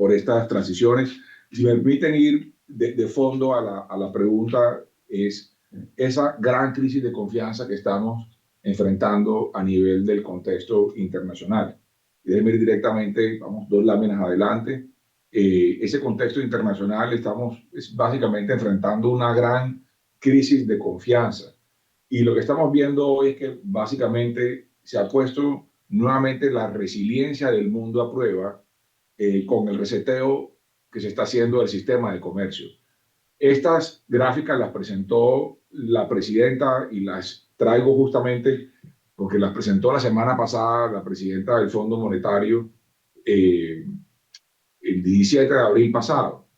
por estas transiciones. Si me permiten ir de fondo a la pregunta, es esa gran crisis de confianza que estamos enfrentando a nivel del contexto internacional. Déjenme ir directamente, vamos 2 láminas adelante. Ese contexto internacional estamos básicamente enfrentando una gran crisis de confianza. Y lo que estamos viendo hoy es que básicamente se ha puesto nuevamente la resiliencia del mundo a prueba con el reseteo que se está haciendo del sistema de comercio. Estas gráficas las presentó la presidenta y las traigo justamente porque las presentó la semana pasada la presidenta del Fondo Monetario el 17 de abril pasado,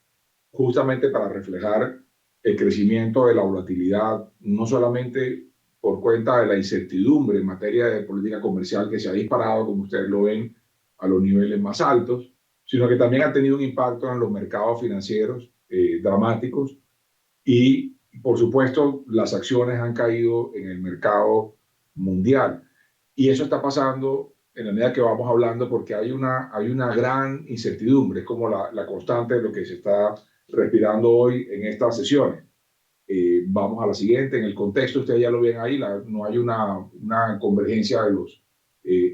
justamente para reflejar el crecimiento de la volatilidad, no solamente por cuenta de la incertidumbre en materia de política comercial que se ha disparado, como ustedes lo ven, a los niveles más altos, sino que también ha tenido un impacto en los mercados financieros dramáticos y, por supuesto, las acciones han caído en el mercado mundial. Y eso está pasando en la medida que vamos hablando porque hay una gran incertidumbre, es como la constante de lo que se está respirando hoy en estas sesiones. Vamos a la siguiente. En el contexto, ustedes ya lo ven ahí, no hay una convergencia de los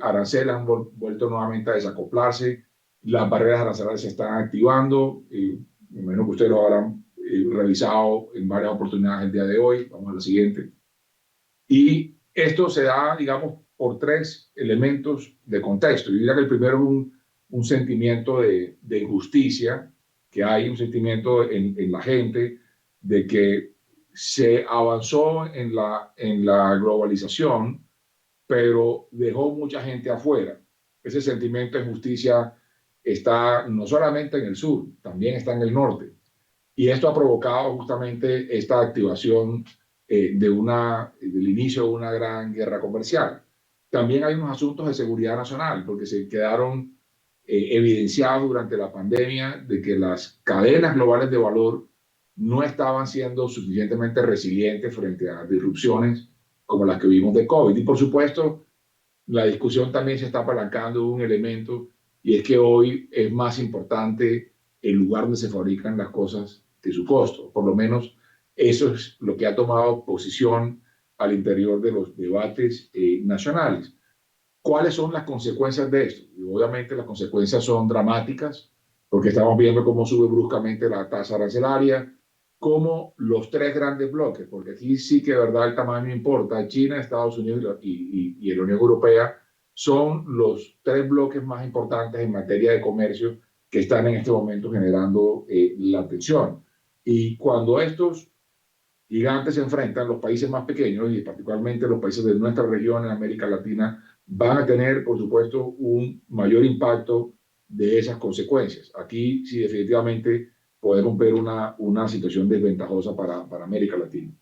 aranceles, han vuelto nuevamente a desacoplarse, las barreras arancelarias se están activando, me imagino que ustedes lo habrán revisado en varias oportunidades el día de hoy. Vamos a la siguiente. Y esto se da, digamos, por 3 elementos de contexto. Yo diría que el primero es un sentimiento de injusticia, que hay un sentimiento en la gente de que se avanzó en la globalización, pero dejó mucha gente afuera. Ese sentimiento de justicia está no solamente en el sur, también está en el norte. Y esto ha provocado justamente esta activación del inicio de una gran guerra comercial. También hay unos asuntos de seguridad nacional, porque se quedaron evidenciados durante la pandemia de que las cadenas globales de valor no estaban siendo suficientemente resilientes frente a disrupciones como las que vimos de COVID. Y por supuesto, la discusión también se está apalancando de un elemento, y es que hoy es más importante el lugar donde se fabrican las cosas que su costo. Por lo menos eso es lo que ha tomado posición al interior de los debates nacionales. ¿Cuáles son las consecuencias de esto? Y obviamente las consecuencias son dramáticas, porque estamos viendo cómo sube bruscamente la tasa arancelaria, cómo los 3 grandes bloques, porque aquí sí que de verdad el tamaño importa, China, Estados Unidos y la Unión Europea, son los 3 bloques más importantes en materia de comercio que están en este momento generando la tensión. Y cuando estos gigantes se enfrentan, los países más pequeños y particularmente los países de nuestra región en América Latina van a tener, por supuesto, un mayor impacto de esas consecuencias. Aquí sí definitivamente podemos ver una situación desventajosa para América Latina.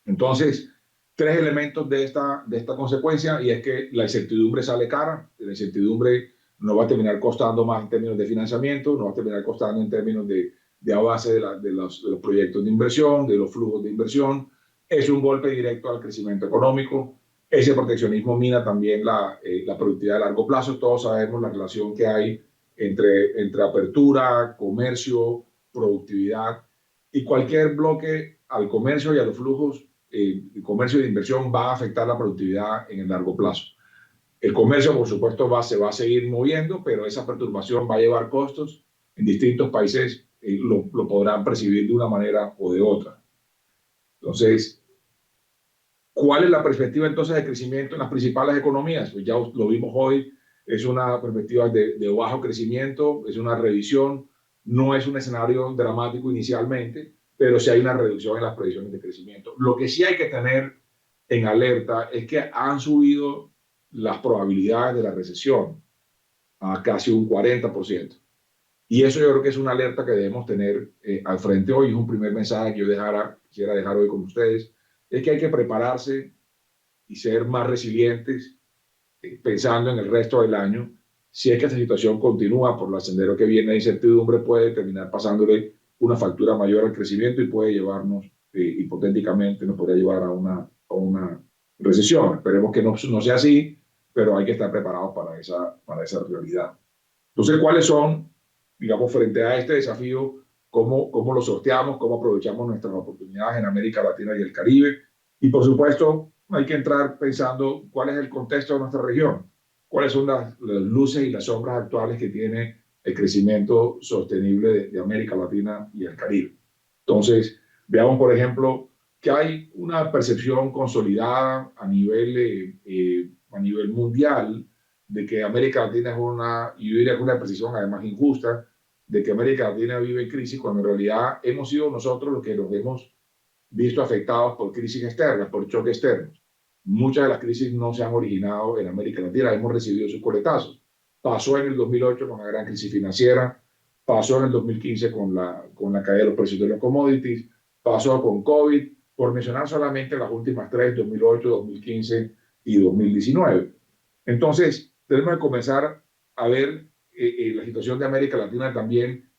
Entonces, 3 elementos de esta consecuencia, y es que la incertidumbre sale cara, la incertidumbre nos va a terminar costando más en términos de financiamiento, nos va a terminar costando en términos de avance de los proyectos de inversión, de los flujos de inversión. Es un golpe directo al crecimiento económico. Ese proteccionismo mina también la productividad a largo plazo. Todos sabemos la relación que hay entre apertura, comercio, productividad, y cualquier bloque al comercio y a los flujos de comercio y de inversión va a afectar la productividad en el largo plazo. El comercio, por supuesto, se va a seguir moviendo, pero esa perturbación va a llevar costos. En distintos países lo podrán percibir de una manera o de otra. Entonces, ¿cuál es la perspectiva entonces de crecimiento en las principales economías? Pues ya lo vimos hoy, es una perspectiva de bajo crecimiento, es una revisión, no es un escenario dramático inicialmente, pero sí hay una reducción en las previsiones de crecimiento. Lo que sí hay que tener en alerta es que han subido las probabilidades de la recesión a casi un 40%. Y eso yo creo que es una alerta que debemos tener al frente hoy. Es un primer mensaje que yo quisiera dejar hoy con ustedes, es que hay que prepararse y ser más resilientes pensando en el resto del año. Si es que esta situación continúa por el sendero que viene de incertidumbre, puede terminar pasándole una factura mayor al crecimiento y puede llevarnos, hipotéticamente, nos podría llevar a una recesión. Esperemos que no sea así, pero hay que estar preparados para esa realidad. Entonces, ¿cuáles son digamos, frente a este desafío, cómo lo sorteamos, cómo aprovechamos nuestras oportunidades en América Latina y el Caribe. Y por supuesto, hay que entrar pensando cuál es el contexto de nuestra región, cuáles son las luces y las sombras actuales que tiene el crecimiento sostenible de América Latina y el Caribe. Entonces, veamos, por ejemplo, que hay una percepción consolidada a nivel mundial de que América Latina es una, y yo diría que una percepción además injusta, de que América Latina vive en crisis, cuando en realidad hemos sido nosotros los que nos hemos visto afectados por crisis externas, por choques externos. Muchas de las crisis no se han originado en América Latina, hemos recibido sus coletazos. Pasó en el 2008 con la gran crisis financiera, pasó en el 2015 con la caída de los precios de los commodities, pasó con COVID, por mencionar solamente las últimas tres, 2008, 2015 y 2019. Entonces, tenemos que comenzar a ver la situación de América Latina también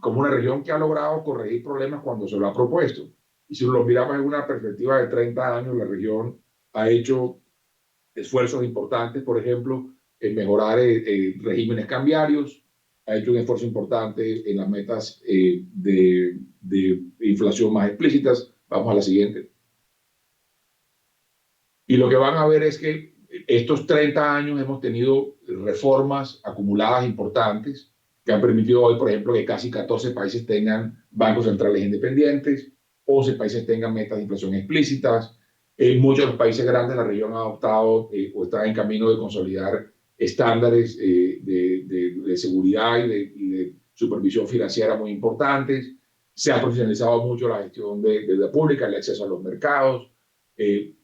como una región que ha logrado corregir problemas cuando se lo ha propuesto. Y si lo miramos en una perspectiva de 30 años, la región ha hecho esfuerzos importantes, por ejemplo, en mejorar regímenes cambiarios, ha hecho un esfuerzo importante en las metas de inflación más explícitas. Vamos a la siguiente. Y lo que van a ver es que estos 30 años hemos tenido reformas acumuladas importantes que han permitido hoy, por ejemplo, que casi 14 países tengan bancos centrales independientes, 11 países tengan metas de inflación explícitas. Muchos de los países grandes de la región han adoptado o están en camino de consolidar estándares de seguridad y de supervisión financiera muy importantes. Se ha profesionalizado mucho la gestión de deuda pública, el acceso a los mercados.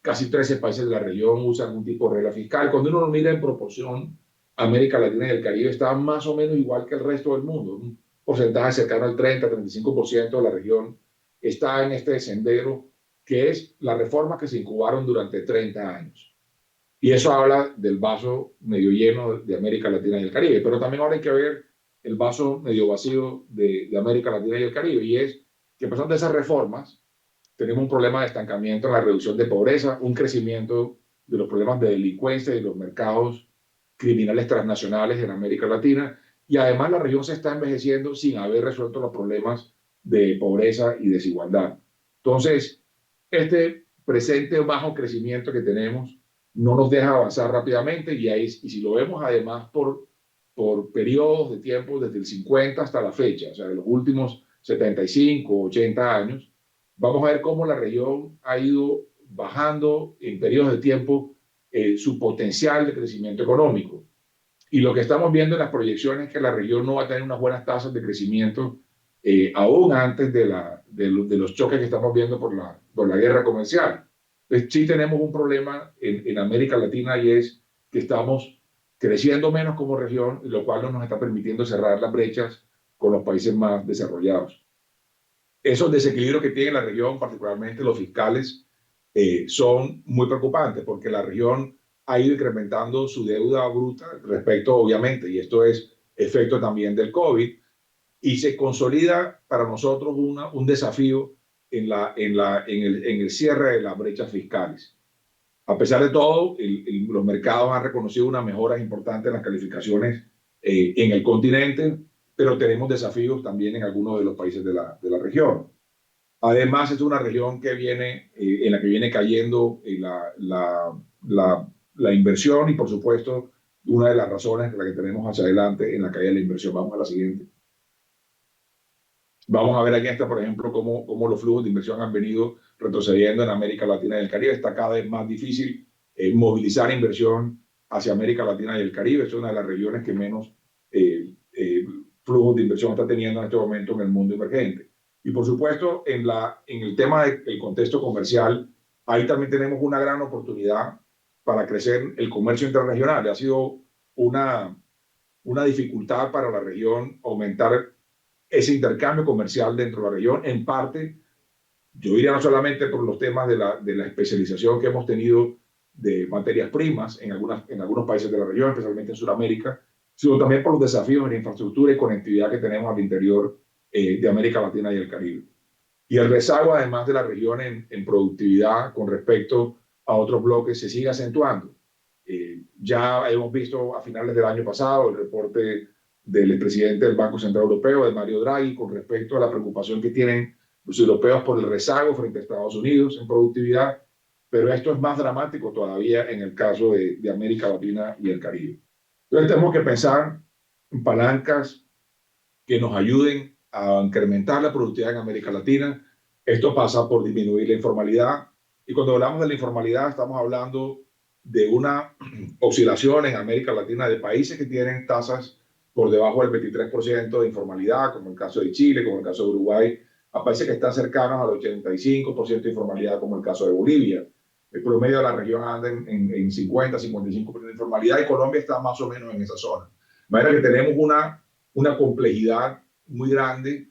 Casi 13 países de la región usan un tipo de regla fiscal. Cuando uno lo mira en proporción, América Latina y el Caribe está más o menos igual que el resto del mundo. Un porcentaje cercano al 30-35% de la región está en este sendero, que es la reforma que se incubaron durante 30 años. Y eso habla del vaso medio lleno de América Latina y el Caribe. Pero también ahora hay que ver el vaso medio vacío de América Latina y el Caribe. Y es que a pesar de esas reformas, tenemos un problema de estancamiento en la reducción de pobreza, un crecimiento de los problemas de delincuencia y de los mercados criminales transnacionales en América Latina. Y además la región se está envejeciendo sin haber resuelto los problemas de pobreza y desigualdad. Entonces, este presente bajo crecimiento que tenemos no nos deja avanzar rápidamente y si lo vemos además por periodos de tiempo desde el 50 hasta la fecha, o sea, de los últimos 75, 80 años, vamos a ver cómo la región ha ido bajando en periodos de tiempo su potencial de crecimiento económico. Y lo que estamos viendo en las proyecciones es que la región no va a tener unas buenas tasas de crecimiento aún antes de los choques que estamos viendo por la guerra comercial. Entonces, sí tenemos un problema en América Latina y es que estamos creciendo menos como región, lo cual no nos está permitiendo cerrar las brechas con los países más desarrollados. Esos desequilibrios que tiene la región, particularmente los fiscales, son muy preocupantes porque la región ha ido incrementando su deuda bruta respecto, obviamente, y esto es efecto también del COVID, y se consolida para nosotros un desafío en el cierre de las brechas fiscales. A pesar de todo, los mercados han reconocido unas mejoras importantes en las calificaciones en el continente, pero tenemos desafíos también en algunos de los países de la región. Además, es una región que en la que viene cayendo la inversión y, por supuesto, una de las razones por la que tenemos hacia adelante en la caída de la inversión. Vamos a la siguiente. Vamos a ver aquí está, por ejemplo, cómo los flujos de inversión han venido retrocediendo en América Latina y el Caribe. Está cada vez más difícil movilizar inversión hacia América Latina y el Caribe. Es una de las regiones que menos flujos de inversión está teniendo en este momento en el mundo emergente. Y por supuesto, en el tema del contexto comercial, ahí también tenemos una gran oportunidad para crecer el comercio interregional. Ha sido una dificultad para la región aumentar ese intercambio comercial dentro de la región, en parte, yo diría no solamente por los temas de la especialización que hemos tenido de materias primas en algunos países de la región, especialmente en Sudamérica, sino también por los desafíos en infraestructura y conectividad que tenemos al interior de América Latina y el Caribe. Y el rezago, además de la región en productividad con respecto a otros bloques, se sigue acentuando. Ya hemos visto a finales del año pasado el reporte del expresidente del Banco Central Europeo, de Mario Draghi, con respecto a la preocupación que tienen los europeos por el rezago frente a Estados Unidos en productividad, pero esto es más dramático todavía en el caso de América Latina y el Caribe. Entonces tenemos que pensar en palancas que nos ayuden a incrementar la productividad en América Latina. Esto pasa por disminuir la informalidad. Y cuando hablamos de la informalidad, estamos hablando de una oscilación en América Latina de países que tienen tasas por debajo del 23% de informalidad, como el caso de Chile, como el caso de Uruguay, a países que están cercanos al 85% de informalidad, como el caso de Bolivia. El promedio de la región anda en 50, 55% de informalidad y Colombia está más o menos en esa zona. De manera que tenemos una complejidad muy grande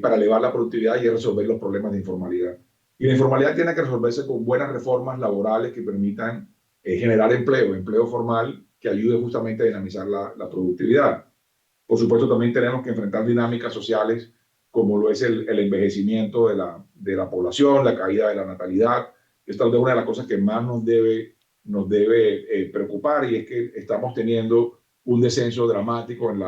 para elevar la productividad y resolver los problemas de informalidad. Y la informalidad tiene que resolverse con buenas reformas laborales que permitan generar empleo formal que ayude justamente a dinamizar la productividad. Por supuesto, también tenemos que enfrentar dinámicas sociales como lo es el envejecimiento de la población, la caída de la natalidad. Esta es una de las cosas que más nos debe preocupar y es que estamos teniendo un descenso dramático en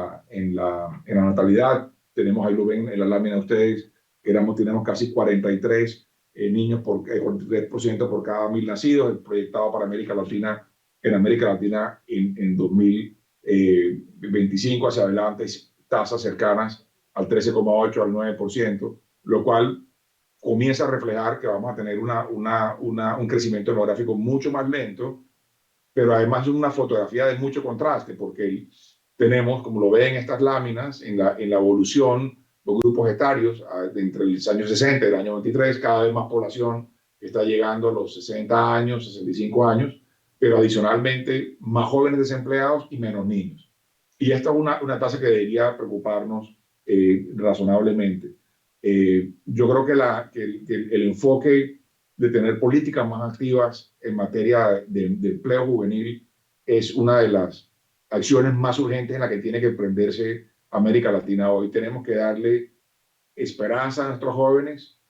la natalidad. Tenemos, ahí lo ven en la lámina ustedes, que tenemos casi 43 niños 43% por cada 1.000 nacidos, el proyectado para América Latina, en 2025 hacia adelante, tasas cercanas al 13,8 al 9%, lo cual comienza a reflejar que vamos a tener un crecimiento demográfico mucho más lento, pero además una fotografía de mucho contraste, porque tenemos, como lo ven en estas láminas, en la evolución, los grupos etarios, entre los años 60 y el año 23, cada vez más población está llegando a los 60 años, 65 años, pero adicionalmente más jóvenes desempleados y menos niños. Y esta es una tasa que debería preocuparnos razonablemente. Yo creo que el enfoque de tener políticas más activas en materia de empleo juvenil es una de las acciones más urgentes en la que tiene que prenderse América Latina hoy. Tenemos que darle esperanza a nuestros jóvenes.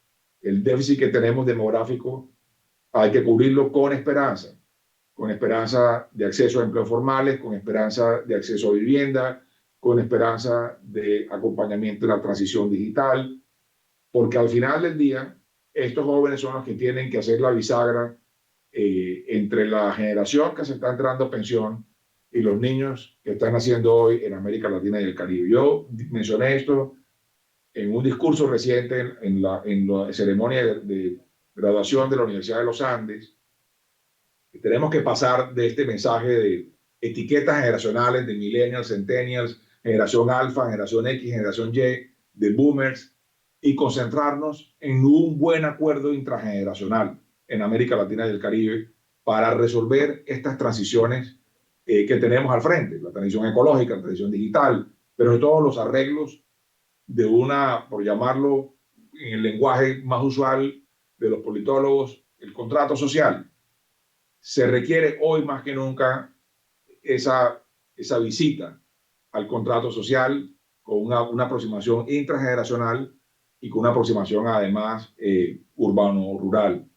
El déficit que tenemos demográfico hay que cubrirlo con esperanza de acceso a empleos formales, con esperanza de acceso a vivienda, con esperanza de acompañamiento de la transición digital, porque al final del día, estos jóvenes son los que tienen que hacer la bisagra entre la generación que se está entrando a pensión y los niños que están naciendo hoy en América Latina y el Caribe. Yo mencioné esto en un discurso reciente en la ceremonia de graduación de la Universidad de los Andes. Tenemos que pasar de este mensaje de etiquetas generacionales de millennials, centennials, generación alfa, generación X, generación Y, de boomers, y concentrarnos en un buen acuerdo intrageneracional en América Latina y el Caribe para resolver estas transiciones que tenemos al frente, la transición ecológica, la transición digital, pero de todos los arreglos de por llamarlo en el lenguaje más usual de los politólogos, el contrato social. Se requiere hoy más que nunca esa visita al contrato social con una aproximación intrageneracional y con una aproximación además urbano-rural.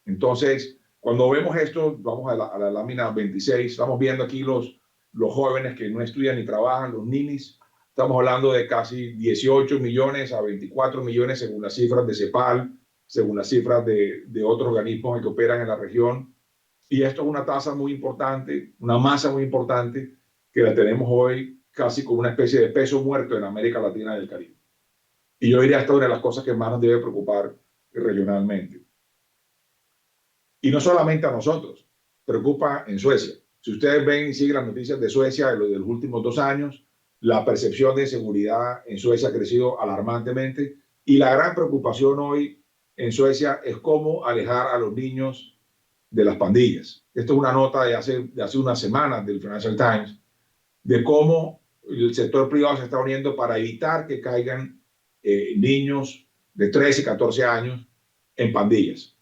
Entonces, cuando vemos esto, vamos a la lámina 26, estamos viendo aquí los jóvenes que no estudian ni trabajan, los ninis. Estamos hablando de casi 18 millones a 24 millones según las cifras de CEPAL, según las cifras de otros organismos que operan en la región. Y esto es una tasa muy importante, una masa muy importante que la tenemos hoy casi como una especie de peso muerto en América Latina y el Caribe. Y yo diría esta es una de las cosas que más nos debe preocupar regionalmente. Y no solamente a nosotros, preocupa en Suecia. Si ustedes ven y siguen las noticias de Suecia de los últimos 2 años, la percepción de seguridad en Suecia ha crecido alarmantemente y la gran preocupación hoy en Suecia es cómo alejar a los niños de las pandillas. Esto es una nota de hace unas semanas del Financial Times de cómo el sector privado se está uniendo para evitar que caigan niños de 13 y 14 años en pandillas.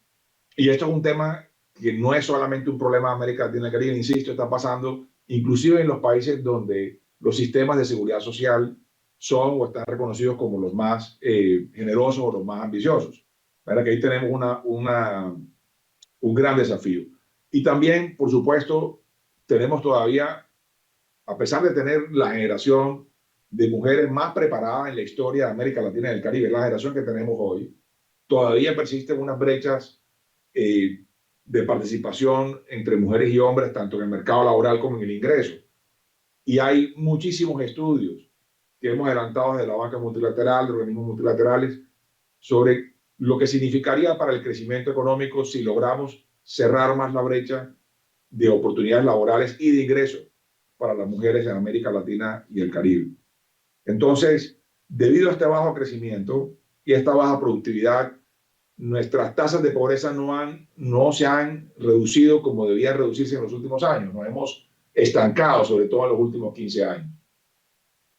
Y esto es un tema que no es solamente un problema de América Latina y Caribe, insisto, está pasando inclusive en los países donde los sistemas de seguridad social son o están reconocidos como los más generosos o los más ambiciosos. Para que ahí tenemos un gran desafío. Y también, por supuesto, tenemos todavía a pesar de tener la generación de mujeres más preparadas en la historia de América Latina y del Caribe, la generación que tenemos hoy, todavía persisten unas brechas de participación entre mujeres y hombres, tanto en el mercado laboral como en el ingreso. Y hay muchísimos estudios que hemos adelantado desde la banca multilateral, de organismos multilaterales, sobre lo que significaría para el crecimiento económico si logramos cerrar más la brecha de oportunidades laborales y de ingresos para las mujeres en América Latina y el Caribe. Entonces, debido a este bajo crecimiento y esta baja productividad, nuestras tasas de pobreza no se han reducido como debían reducirse en los últimos años. Nos hemos estancado, sobre todo en los últimos 15 años.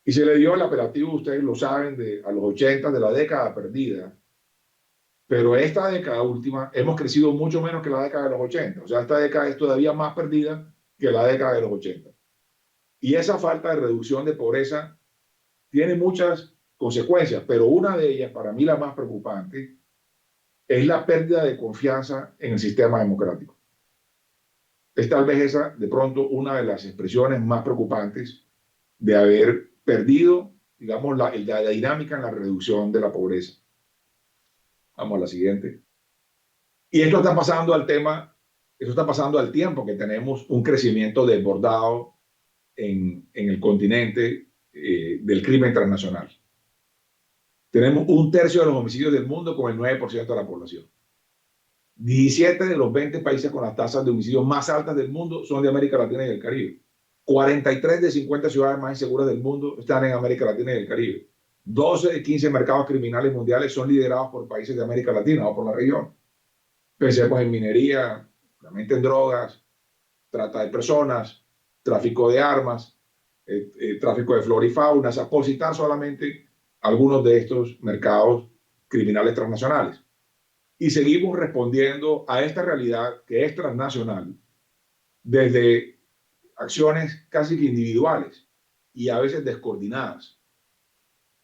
Y se le dio el apelativo, ustedes lo saben, a los 80 de la década perdida. Pero esta década última hemos crecido mucho menos que la década de los 80. O sea, esta década es todavía más perdida que la década de los 80. Y esa falta de reducción de pobreza tiene muchas consecuencias, pero una de ellas, para mí la más preocupante, es la pérdida de confianza en el sistema democrático. Es tal vez esa, de pronto, una de las expresiones más preocupantes de haber perdido, digamos, la dinámica en la reducción de la pobreza. Vamos a la siguiente. Y esto está pasando eso está pasando al tiempo que tenemos un crecimiento desbordado en el continente del crimen transnacional. Tenemos un tercio de los homicidios del mundo con el 9% de la población. 17 de los 20 países con las tasas de homicidios más altas del mundo son de América Latina y el Caribe. 43 de 50 ciudades más inseguras del mundo están en América Latina y el Caribe. 12 de 15 mercados criminales mundiales son liderados por países de América Latina o por la región. Pensemos en minería, realmente en drogas, trata de personas, tráfico de armas, tráfico de flora y fauna, o sea, por citar solamente algunos de estos mercados criminales transnacionales. Y seguimos respondiendo a esta realidad que es transnacional desde acciones casi que individuales y a veces descoordinadas.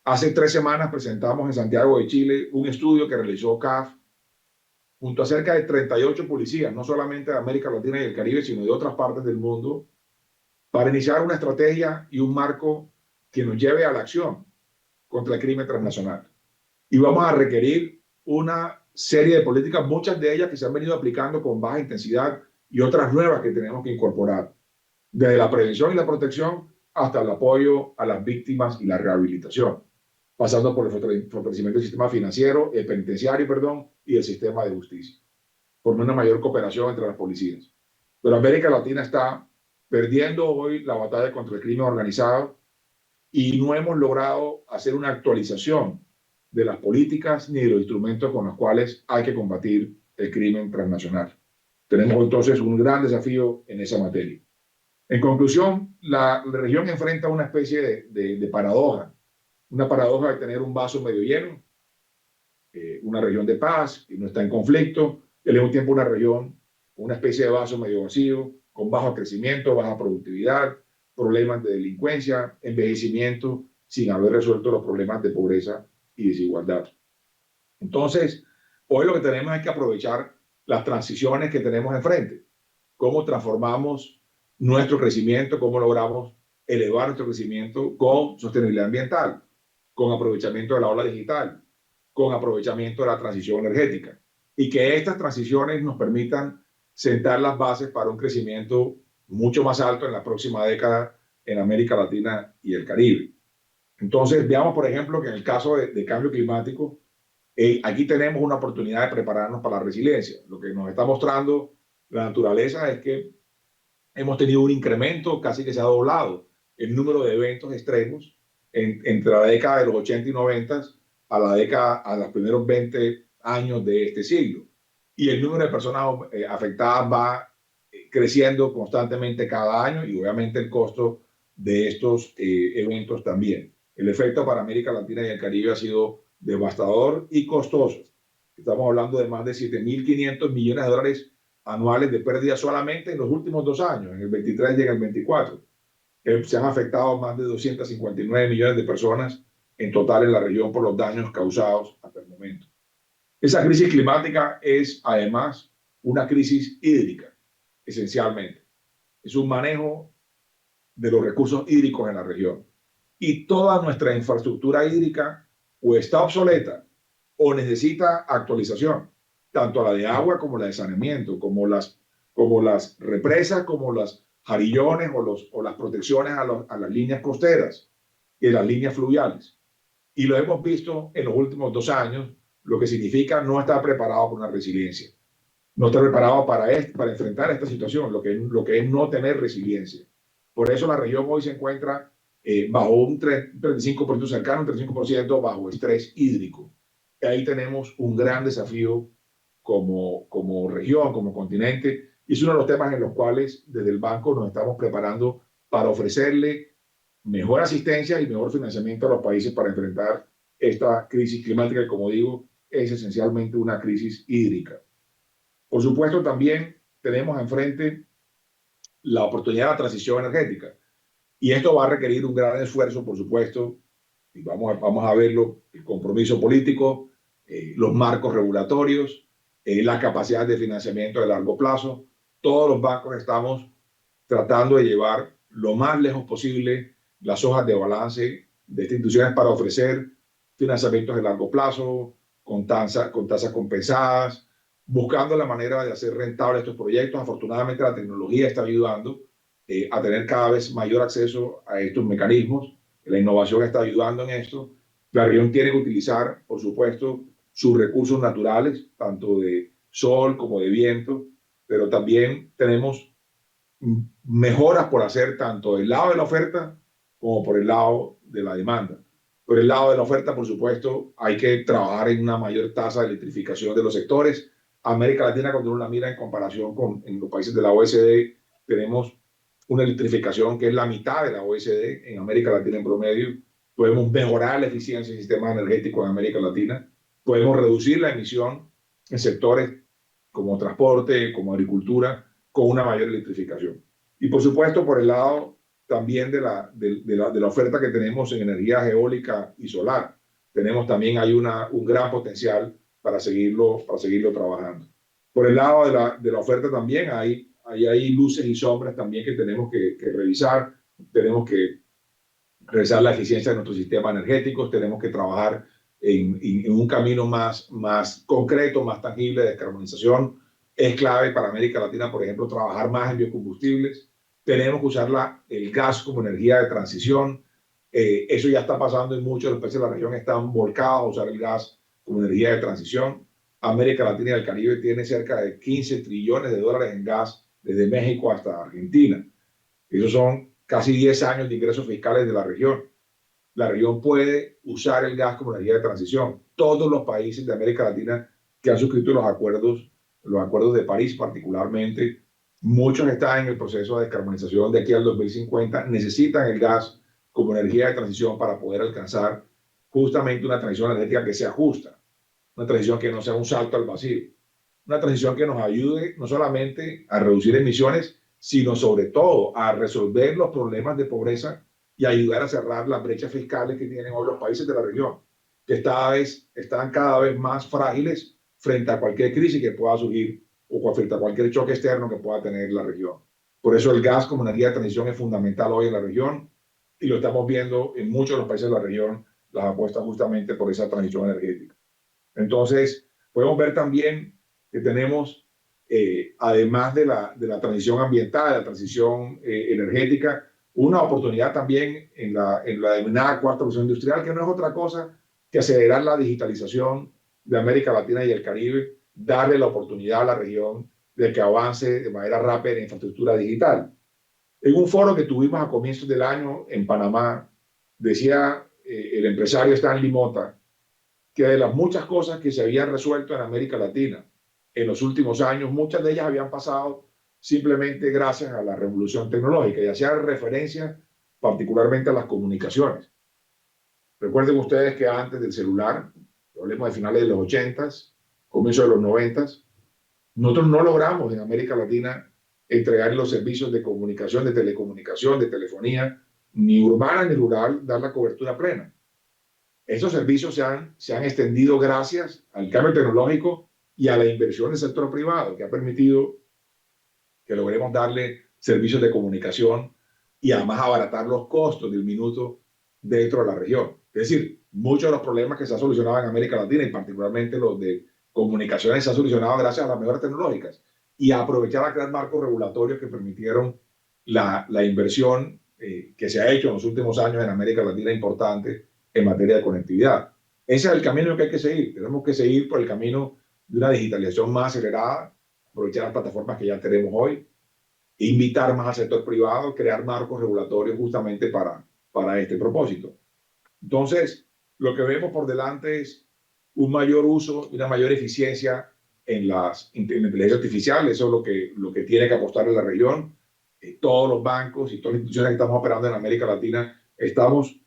Hace 3 semanas presentamos en Santiago de Chile un estudio que realizó CAF junto a cerca de 38 policías, no solamente de América Latina y el Caribe, sino de otras partes del mundo, para iniciar una estrategia y un marco que nos lleve a la acción contra el crimen transnacional. Y vamos a requerir una serie de políticas, muchas de ellas que se han venido aplicando con baja intensidad y otras nuevas que tenemos que incorporar, desde la prevención y la protección hasta el apoyo a las víctimas y la rehabilitación, pasando por el fortalecimiento del sistema financiero, el penitenciario, perdón, y el sistema de justicia, por una mayor cooperación entre las policías. Pero América Latina está perdiendo hoy la batalla contra el crimen organizado y no hemos logrado hacer una actualización de las políticas ni de los instrumentos con los cuales hay que combatir el crimen transnacional. Tenemos entonces un gran desafío en esa materia. En conclusión, la región enfrenta una especie de paradoja, una paradoja de tener un vaso medio lleno, una región de paz que no está en conflicto, y al mismo tiempo una región, una especie de vaso medio vacío, con bajo crecimiento, baja productividad, problemas de delincuencia, envejecimiento, sin haber resuelto los problemas de pobreza y desigualdad. Entonces, hoy lo que tenemos es que aprovechar las transiciones que tenemos enfrente. Cómo transformamos nuestro crecimiento, cómo logramos elevar nuestro crecimiento con sostenibilidad ambiental, con aprovechamiento de la ola digital, con aprovechamiento de la transición energética. Y que estas transiciones nos permitan sentar las bases para un crecimiento mucho más alto en la próxima década en América Latina y el Caribe. Entonces, veamos, por ejemplo, que en el caso de cambio climático, aquí tenemos una oportunidad de prepararnos para la resiliencia. Lo que nos está mostrando la naturaleza es que hemos tenido un incremento, casi que se ha doblado el número de eventos extremos entre la década de los 80 y 90 a los primeros 20 años de este siglo. Y el número de personas afectadas va creciendo constantemente cada año y obviamente el costo de estos eventos también. El efecto para América Latina y el Caribe ha sido devastador y costoso. Estamos hablando de más de 7.500 millones de dólares anuales de pérdida solamente en los últimos 2 años, en el 23 y en el 24. Se han afectado más de 259 millones de personas en total en la región por los daños causados hasta el momento. Esa crisis climática es además una crisis hídrica, esencialmente. Es un manejo de los recursos hídricos en la región. Y toda nuestra infraestructura hídrica o está obsoleta o necesita actualización, tanto la de agua como la de saneamiento, como las represas, como los jarillones o las protecciones a las líneas costeras y las líneas fluviales. Y lo hemos visto en los últimos 2 años, lo que significa no estar preparado para una resiliencia, no estar preparado para enfrentar esta situación, lo que es no tener resiliencia. Por eso la región hoy se encuentra bajo un 35% cercano, un 35% bajo estrés hídrico. Y ahí tenemos un gran desafío como región, como continente, y es uno de los temas en los cuales desde el banco nos estamos preparando para ofrecerle mejor asistencia y mejor financiamiento a los países para enfrentar esta crisis climática que, como digo, es esencialmente una crisis hídrica. Por supuesto, también tenemos enfrente la oportunidad de la transición energética. Y esto va a requerir un gran esfuerzo, por supuesto, y vamos a verlo, el compromiso político, los marcos regulatorios, la capacidad de financiamiento de largo plazo. Todos los bancos estamos tratando de llevar lo más lejos posible las hojas de balance de estas instituciones para ofrecer financiamientos de largo plazo, con tasas compensadas, buscando la manera de hacer rentables estos proyectos. Afortunadamente la tecnología está ayudando a tener cada vez mayor acceso a estos mecanismos. La innovación está ayudando en esto. La región tiene que utilizar, por supuesto, sus recursos naturales, tanto de sol como de viento, pero también tenemos mejoras por hacer tanto del lado de la oferta como por el lado de la demanda. Por el lado de la oferta, por supuesto, hay que trabajar en una mayor tasa de electrificación de los sectores. América Latina, cuando uno la mira en comparación con en los países de la OECD, tenemos una electrificación que es la mitad de la OECD en América Latina en promedio. Podemos mejorar la eficiencia del sistema energético en América Latina. Podemos reducir la emisión en sectores como transporte, como agricultura, con una mayor electrificación. Y por supuesto, por el lado también de la oferta que tenemos en energía eólica y solar, tenemos también hay un gran potencial para seguirlo trabajando. Por el lado de la oferta también hay luces y sombras también que tenemos que revisar. Tenemos que revisar la eficiencia de nuestros sistemas energéticos, tenemos que trabajar en un camino más concreto, más tangible de descarbonización. Es clave para América Latina, por ejemplo, trabajar más en biocombustibles. Tenemos que usar el gas como energía de transición. Eso ya está pasando en muchos de los países de la región, están volcados a usar el gas como energía de transición. América Latina y el Caribe tiene cerca de 15 trillones de dólares en gas desde México hasta Argentina. Esos son casi 10 años de ingresos fiscales de la región. La región puede usar el gas como energía de transición. Todos los países de América Latina que han suscrito los acuerdos de París particularmente, muchos están en el proceso de descarbonización de aquí al 2050, necesitan el gas como energía de transición para poder alcanzar justamente una transición energética que sea justa, una transición que no sea un salto al vacío, una transición que nos ayude no solamente a reducir emisiones, sino sobre todo a resolver los problemas de pobreza y ayudar a cerrar las brechas fiscales que tienen hoy los países de la región, que están cada vez más frágiles frente a cualquier crisis que pueda surgir o frente a cualquier choque externo que pueda tener la región. Por eso el gas como energía de transición es fundamental hoy en la región y lo estamos viendo en muchos de los países de la región, las apuestas justamente por esa transición energética. Entonces, podemos ver también que tenemos, además de la transición ambiental, de la transición energética, una oportunidad también en la denominada cuarta revolución industrial, que no es otra cosa que acelerar la digitalización de América Latina y el Caribe, darle la oportunidad a la región de que avance de manera rápida en infraestructura digital. En un foro que tuvimos a comienzos del año en Panamá, decía el empresario Stanley Mota, que de las muchas cosas que se habían resuelto en América Latina en los últimos años, muchas de ellas habían pasado simplemente gracias a la revolución tecnológica y hacía referencia particularmente a las comunicaciones. Recuerden ustedes que antes del celular, hablemos de finales de los 80s, comienzo de los 90s, nosotros no logramos en América Latina entregar los servicios de comunicación, de telecomunicación, de telefonía, ni urbana ni rural, dar la cobertura plena. Estos servicios se han extendido gracias al cambio tecnológico y a la inversión del sector privado, que ha permitido que logremos darle servicios de comunicación y además abaratar los costos del minuto dentro de la región. Es decir, muchos de los problemas que se han solucionado en América Latina y particularmente los de comunicaciones se han solucionado gracias a las mejoras tecnológicas y a aprovechar a crear marcos regulatorios que permitieron la inversión que se ha hecho en los últimos años en América Latina importante en materia de conectividad. Ese es el camino que hay que seguir. Tenemos que seguir por el camino de una digitalización más acelerada, aprovechar las plataformas que ya tenemos hoy, invitar más al sector privado, crear marcos regulatorios justamente para este propósito. Entonces, lo que vemos por delante es un mayor uso y una mayor eficiencia en la inteligencia artificial. Eso es lo que tiene que apostar en la región. Todos los bancos y todas las instituciones que estamos operando en América Latina estamos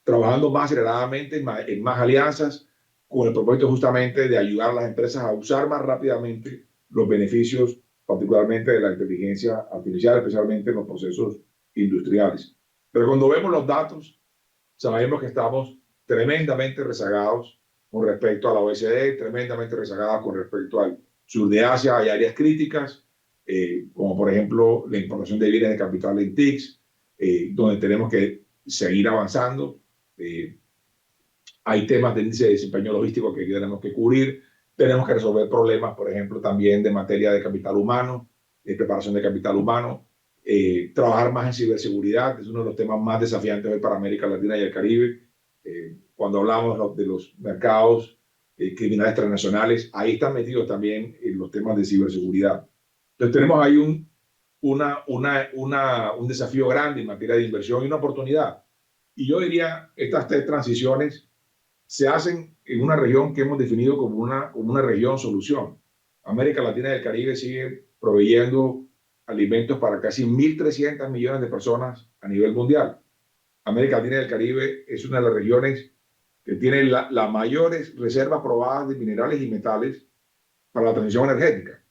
trabajando más aceleradamente en más alianzas con el propósito justamente de ayudar a las empresas a usar más rápidamente los beneficios, particularmente de la inteligencia artificial, especialmente en los procesos industriales. Pero cuando vemos los datos, sabemos que estamos tremendamente rezagados con respecto a la OECD, tremendamente rezagados con respecto al sur de Asia. Hay áreas críticas, como por ejemplo la importación de bienes de capital en TICs, donde tenemos que seguir avanzando. Hay temas de índice de desempeño logístico que tenemos que cubrir. Tenemos que resolver problemas, por ejemplo, también de materia de capital humano, de preparación de capital humano. Trabajar más en ciberseguridad es uno de los temas más desafiantes hoy para América Latina y el Caribe. Cuando hablamos de los mercados criminales transnacionales, ahí están metidos también los temas de ciberseguridad. Entonces tenemos ahí un desafío grande en materia de inversión y una oportunidad. Y yo diría, estas tres transiciones se hacen en una región que hemos definido como una región solución. América Latina y el Caribe sigue proveyendo alimentos para casi 1.300 millones de personas a nivel mundial. América Latina y el Caribe es una de las regiones que tiene las mayores reservas probadas de minerales y metales para la transición energética.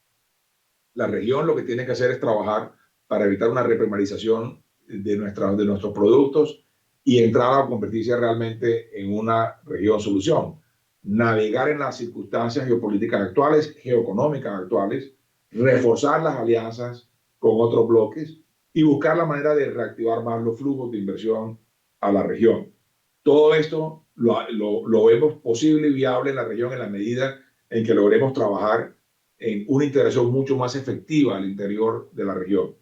La región lo que tiene que hacer es trabajar para evitar una reprimarización de nuestros productos y entrar a convertirse realmente en una región solución. Navegar en las circunstancias geopolíticas actuales, geoeconómicas actuales, reforzar las alianzas con otros bloques y buscar la manera de reactivar más los flujos de inversión a la región. Todo esto lo vemos posible y viable en la región en la medida en que logremos trabajar en una integración mucho más efectiva al interior de la región,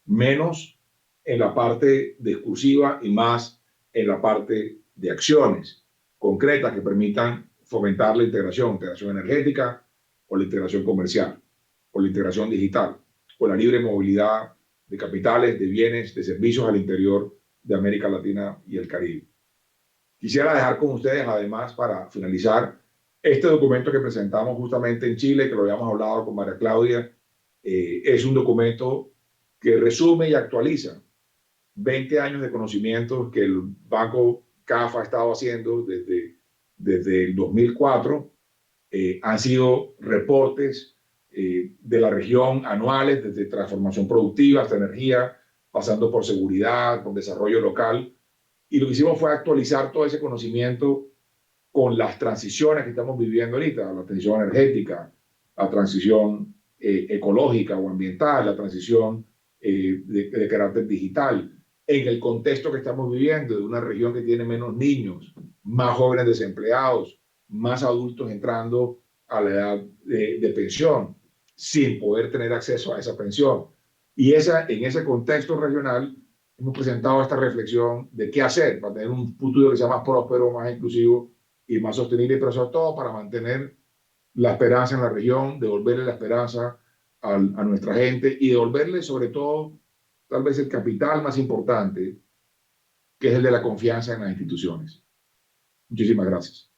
menos en la parte discursiva y más en la parte de acciones concretas que permitan fomentar la integración energética o la integración comercial, o la integración digital, o la libre movilidad de capitales, de bienes, de servicios al interior de América Latina y el Caribe. Quisiera dejar con ustedes, además, para finalizar, este documento que presentamos justamente en Chile, que lo habíamos hablado con María Claudia, es un documento que resume y actualiza 20 años de conocimientos que el Banco CAF ha estado haciendo desde el 2004. Han sido reportes de la región anuales, desde transformación productiva hasta energía, pasando por seguridad, por desarrollo local. Y lo que hicimos fue actualizar todo ese conocimiento con las transiciones que estamos viviendo ahorita, la transición energética, la transición ecológica o ambiental, la transición de carácter digital, en el contexto que estamos viviendo de una región que tiene menos niños, más jóvenes desempleados, más adultos entrando a la edad de pensión, sin poder tener acceso a esa pensión. Y en ese contexto regional hemos presentado esta reflexión de qué hacer para tener un futuro que sea más próspero, más inclusivo y más sostenible, pero sobre todo para mantener la esperanza en la región, devolverle la esperanza a nuestra gente y devolverle sobre todo tal vez el capital más importante, que es el de la confianza en las instituciones. Muchísimas gracias.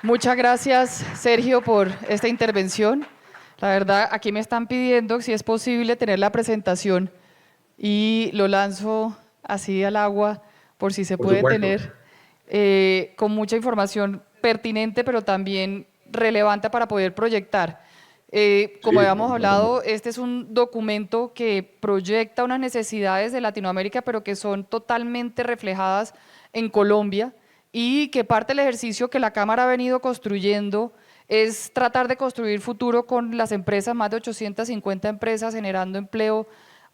Muchas gracias, Sergio, por esta intervención. La verdad, aquí me están pidiendo si es posible tener la presentación y lo lanzo así al agua por si se puede tener, con mucha información pertinente, pero también relevante para poder proyectar. Como habíamos hablado, este es un documento que proyecta unas necesidades de Latinoamérica, pero que son totalmente reflejadas en Colombia, y que parte del ejercicio que la Cámara ha venido construyendo es tratar de construir futuro con las empresas, más de 850 empresas generando empleo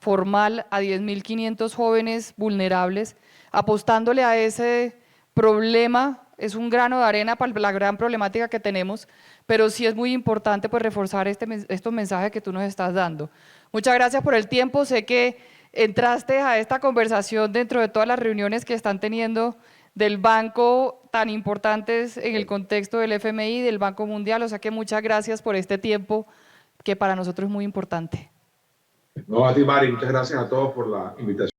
formal a 10.500 jóvenes vulnerables, apostándole a ese problema. Es un grano de arena para la gran problemática que tenemos, pero sí es muy importante pues reforzar estos mensajes que tú nos estás dando. Muchas gracias por el tiempo. Sé que entraste a esta conversación dentro de todas las reuniones que están teniendo del banco tan importantes en el contexto del FMI, del Banco Mundial, o sea que muchas gracias por este tiempo que para nosotros es muy importante. No, a ti, Mari, muchas gracias a todos por la invitación.